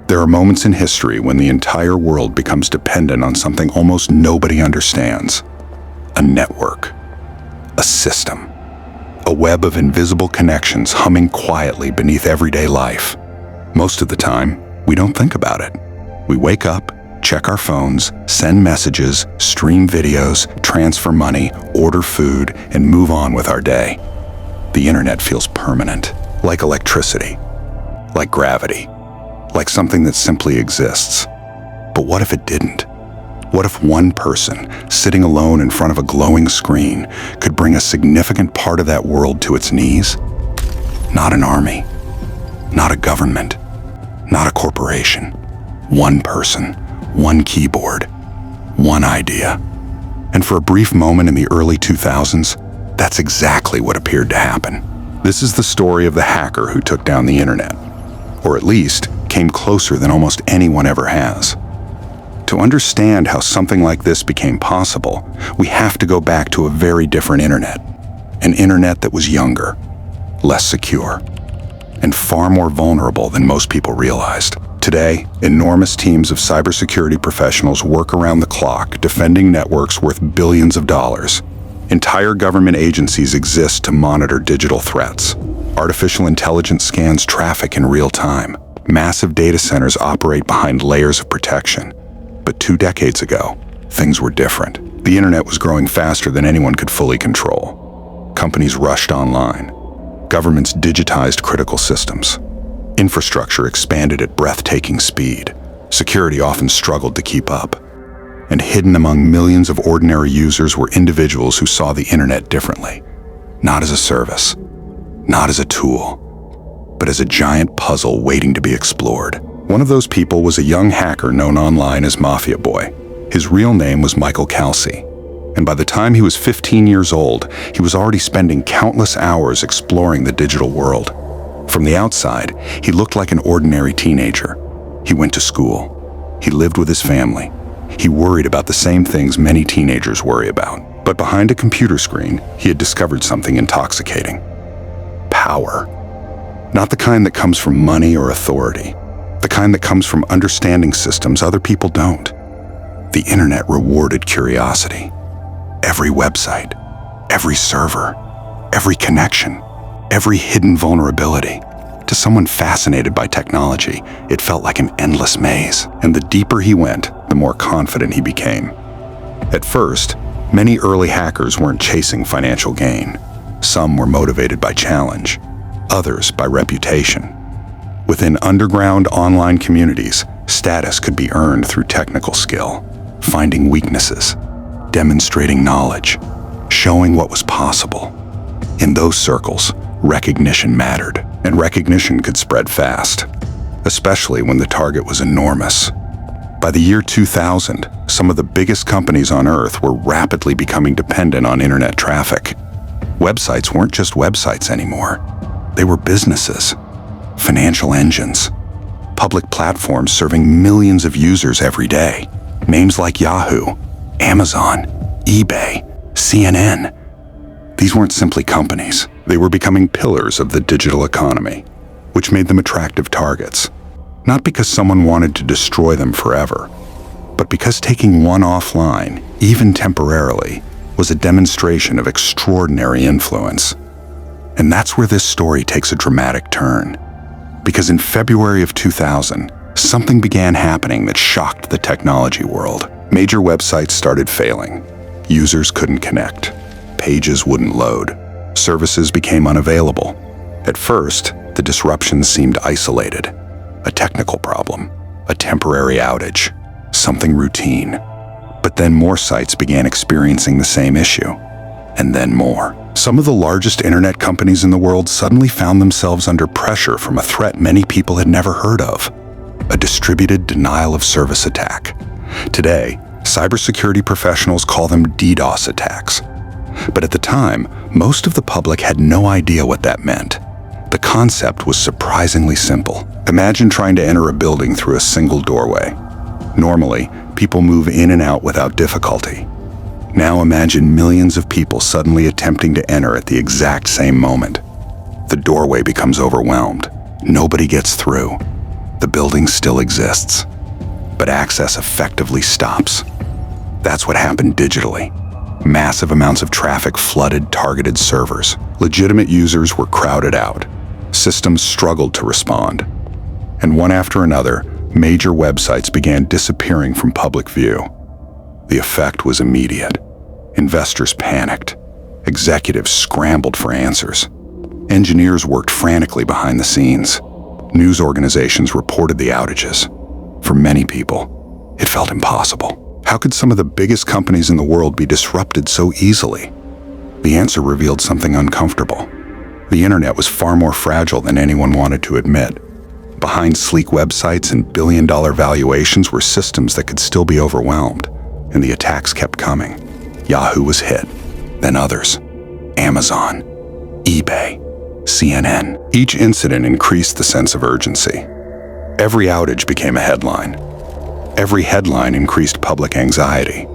There are moments in history when the entire world becomes dependent on something almost nobody understands. A network. A system. A web of invisible connections humming quietly beneath everyday life. Most of the time, we don't think about it. We wake up, check our phones, send messages, stream videos, transfer money, order food, and move on with our day. The internet feels permanent, like electricity, like gravity, like something that simply exists. But what if it didn't? What if one person, sitting alone in front of a glowing screen, could bring a significant part of that world to its knees? Not an army, not a government, not a corporation. One person, one keyboard, one idea. And for a brief moment in the early 2000s, that's exactly what appeared to happen. This is the story of the hacker who took down the internet, or at least came closer than almost anyone ever has. To understand how something like this became possible, we have to go back to a very different internet. An internet that was younger, less secure, and far more vulnerable than most people realized. Today, enormous teams of cybersecurity professionals work around the clock defending networks worth billions of dollars. Entire government agencies exist to monitor digital threats. Artificial intelligence scans traffic in real time. Massive data centers operate behind layers of protection. But 2 decades ago, things were different. The internet was growing faster than anyone could fully control. Companies rushed online. Governments digitized critical systems. Infrastructure expanded at breathtaking speed. Security often struggled to keep up. And hidden among millions of ordinary users were individuals who saw the internet differently. Not as a service, not as a tool, but as a giant puzzle waiting to be explored. One of those people was a young hacker known online as Mafia Boy. His real name was Michael Kelsey. And by the time he was 15 years old, he was already spending countless hours exploring the digital world. From the outside, he looked like an ordinary teenager. He went to school. He lived with his family. He worried about the same things many teenagers worry about. But behind a computer screen, he had discovered something intoxicating. Power. Not the kind that comes from money or authority. The kind that comes from understanding systems other people don't. The internet rewarded curiosity. Every website, every server, every connection, every hidden vulnerability. To someone fascinated by technology, it felt like an endless maze. And the deeper he went, the more confident he became. At first, many early hackers weren't chasing financial gain. Some were motivated by challenge, others by reputation. Within underground online communities, status could be earned through technical skill, finding weaknesses, demonstrating knowledge, showing what was possible. In those circles, recognition mattered, and recognition could spread fast, especially when the target was enormous. By the year 2000, some of the biggest companies on Earth were rapidly becoming dependent on internet traffic. Websites weren't just websites anymore. They were businesses, financial engines, public platforms serving millions of users every day. Names like Yahoo, Amazon, eBay, CNN. These weren't simply companies. They were becoming pillars of the digital economy, which made them attractive targets. Not because someone wanted to destroy them forever, but because taking one offline, even temporarily, was a demonstration of extraordinary influence. And that's where this story takes a dramatic turn. Because in February of 2000, something began happening that shocked the technology world. Major websites started failing. Users couldn't connect. Pages wouldn't load. Services became unavailable. At first, the disruptions seemed isolated. A technical problem, a temporary outage, something routine. But then more sites began experiencing the same issue. And then more. Some of the largest internet companies in the world suddenly found themselves under pressure from a threat many people had never heard of: a distributed denial of service attack. Today, cybersecurity professionals call them DDoS attacks. But at the time, most of the public had no idea what that meant. The concept was surprisingly simple. Imagine trying to enter a building through a single doorway. Normally, people move in and out without difficulty. Now imagine millions of people suddenly attempting to enter at the exact same moment. The doorway becomes overwhelmed. Nobody gets through. The building still exists, but access effectively stops. That's what happened digitally. Massive amounts of traffic flooded targeted servers. Legitimate users were crowded out. Systems struggled to respond. And one after another, major websites began disappearing from public view. The effect was immediate. Investors panicked. Executives scrambled for answers. Engineers worked frantically behind the scenes. News organizations reported the outages. For many people, it felt impossible. How could some of the biggest companies in the world be disrupted so easily? The answer revealed something uncomfortable. The internet was far more fragile than anyone wanted to admit. Behind sleek websites and billion-dollar valuations were systems that could still be overwhelmed, and the attacks kept coming. Yahoo was hit, then others. Amazon, eBay, CNN. Each incident increased the sense of urgency. Every outage became a headline. Every headline increased public anxiety.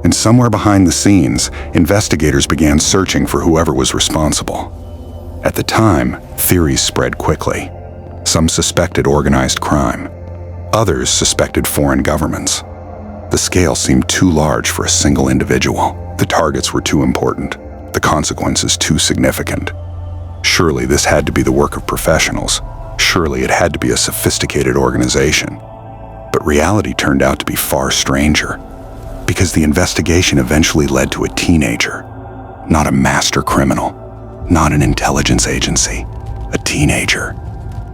And somewhere behind the scenes, investigators began searching for whoever was responsible. At the time, theories spread quickly. Some suspected organized crime. Others suspected foreign governments. The scale seemed too large for a single individual. The targets were too important. The consequences too significant. Surely this had to be the work of professionals. Surely it had to be a sophisticated organization. But reality turned out to be far stranger, because the investigation eventually led to a teenager. Not a master criminal, not an intelligence agency, a teenager.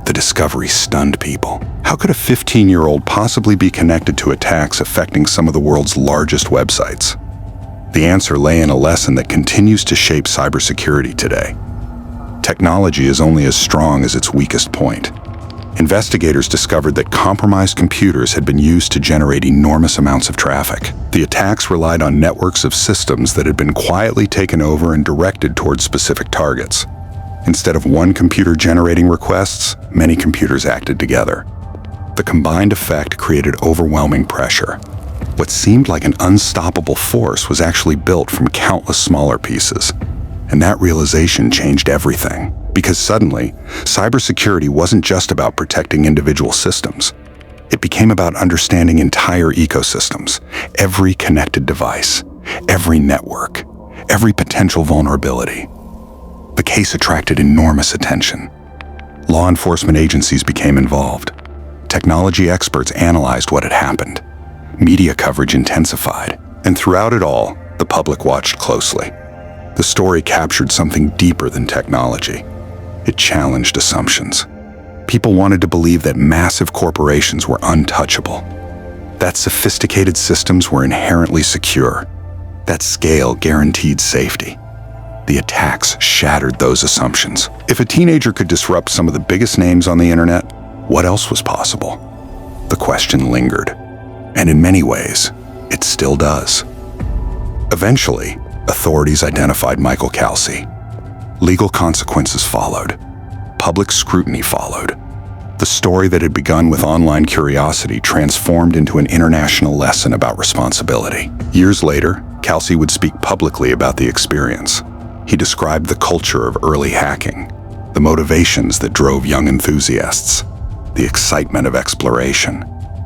The discovery stunned people. How could a 15-year-old possibly be connected to attacks affecting some of the world's largest websites? The answer lay in a lesson that continues to shape cybersecurity today. Technology is only as strong as its weakest point. Investigators discovered that compromised computers had been used to generate enormous amounts of traffic. The attacks relied on networks of systems that had been quietly taken over and directed towards specific targets. Instead of one computer generating requests, many computers acted together. The combined effect created overwhelming pressure. What seemed like an unstoppable force was actually built from countless smaller pieces. And that realization changed everything. Because suddenly, cybersecurity wasn't just about protecting individual systems. It became about understanding entire ecosystems, every connected device, every network, every potential vulnerability. The case attracted enormous attention. Law enforcement agencies became involved. Technology experts analyzed what had happened. Media coverage intensified. And throughout it all, the public watched closely. The story captured something deeper than technology. It challenged assumptions. People wanted to believe that massive corporations were untouchable, that sophisticated systems were inherently secure, that scale guaranteed safety. The attacks shattered those assumptions. If a teenager could disrupt some of the biggest names on the internet, what else was possible? The question lingered, and in many ways, it still does. Eventually, authorities identified Michael Kelsey. Legal consequences followed. Public scrutiny followed. The story that had begun with online curiosity transformed into an international lesson about responsibility. Years later, Kelsey would speak publicly about the experience. He described the culture of early hacking, the motivations that drove young enthusiasts, the excitement of exploration,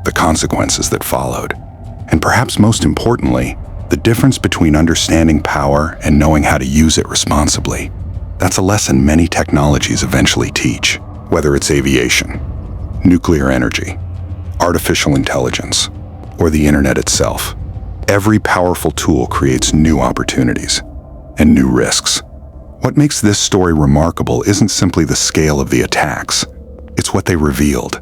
the consequences that followed, and perhaps most importantly, the difference between understanding power and knowing how to use it responsibly. That's a lesson many technologies eventually teach, whether it's aviation, nuclear energy, artificial intelligence, or the internet itself. Every powerful tool creates new opportunities and new risks. What makes this story remarkable isn't simply the scale of the attacks, it's what they revealed.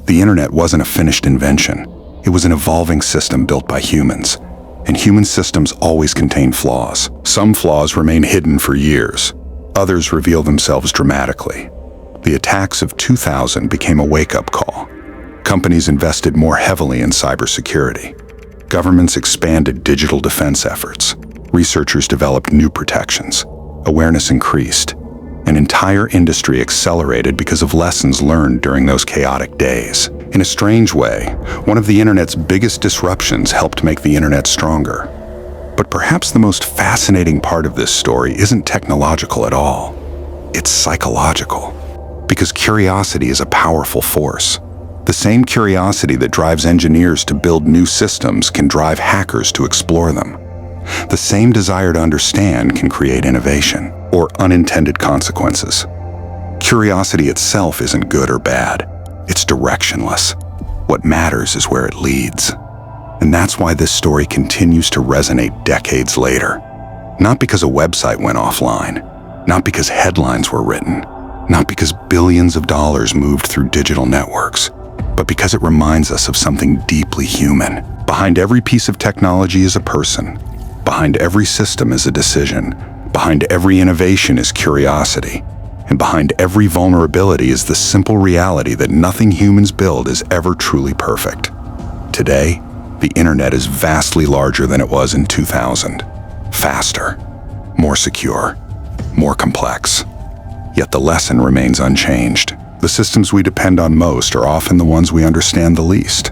The internet wasn't a finished invention. It was an evolving system built by humans, and human systems always contain flaws. Some flaws remain hidden for years. Others reveal themselves dramatically. The attacks of 2000 became a wake-up call. Companies invested more heavily in cybersecurity. Governments expanded digital defense efforts. Researchers developed new protections. Awareness increased. An entire industry accelerated because of lessons learned during those chaotic days. In a strange way, one of the internet's biggest disruptions helped make the internet stronger. But perhaps the most fascinating part of this story isn't technological at all. It's psychological. Because curiosity is a powerful force. The same curiosity that drives engineers to build new systems can drive hackers to explore them. The same desire to understand can create innovation or unintended consequences. Curiosity itself isn't good or bad. It's directionless. What matters is where it leads. And that's why this story continues to resonate decades later. Not because a website went offline, not because headlines were written, not because billions of dollars moved through digital networks, but because it reminds us of something deeply human. Behind every piece of technology is a person. Behind every system is a decision. Behind every innovation is curiosity. And behind every vulnerability is the simple reality that nothing humans build is ever truly perfect. Today, the internet is vastly larger than it was in 2000. Faster, more secure, more complex. Yet the lesson remains unchanged. The systems we depend on most are often the ones we understand the least.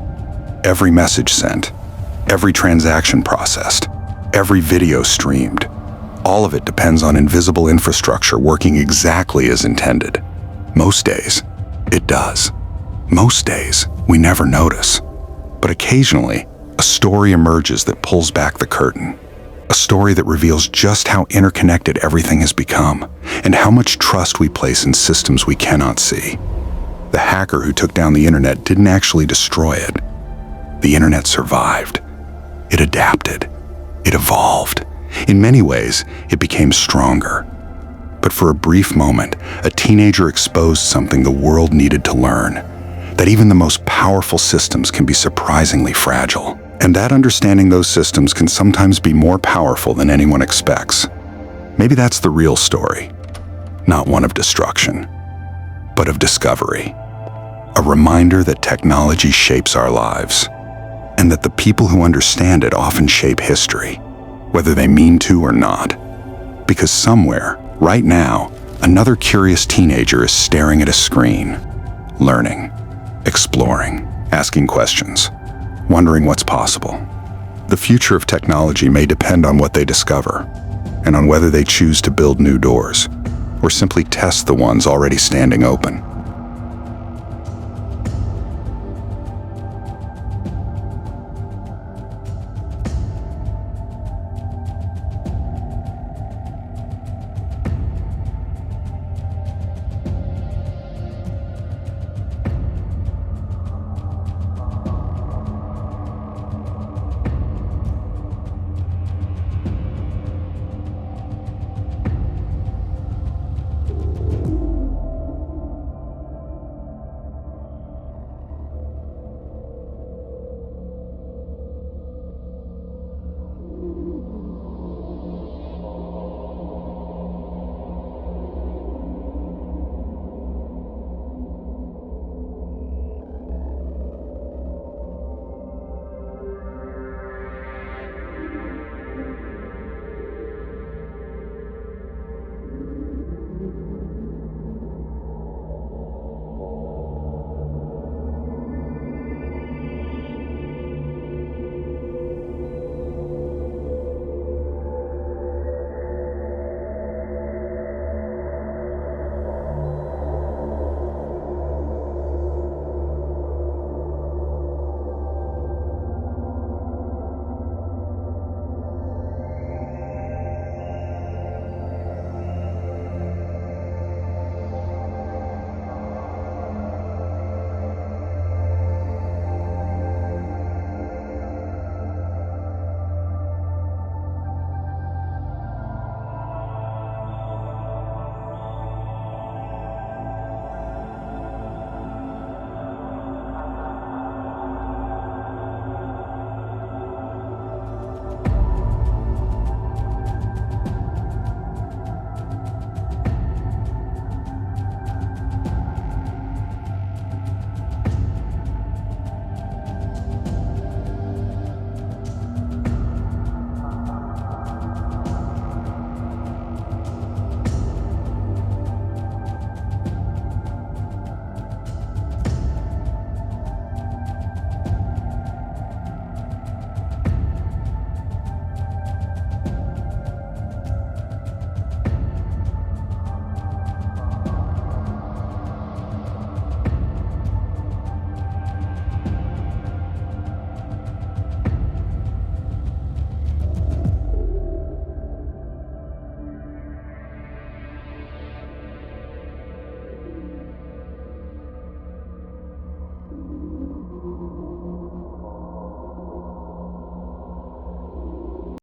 Every message sent, every transaction processed, every video streamed, all of it depends on invisible infrastructure working exactly as intended. Most days, it does. Most days, we never notice. But occasionally, a story emerges that pulls back the curtain. A story that reveals just how interconnected everything has become and how much trust we place in systems we cannot see. The hacker who took down the internet didn't actually destroy it. The internet survived. It adapted. It evolved. In many ways, it became stronger. But for a brief moment, a teenager exposed something the world needed to learn, that even the most powerful systems can be surprisingly fragile. And that understanding those systems can sometimes be more powerful than anyone expects. Maybe that's the real story. Not one of destruction, but of discovery. A reminder that technology shapes our lives, and that the people who understand it often shape history, whether they mean to or not. Because somewhere, right now, another curious teenager is staring at a screen, learning, exploring, asking questions, wondering what's possible. The future of technology may depend on what they discover, and on whether they choose to build new doors, or simply test the ones already standing open.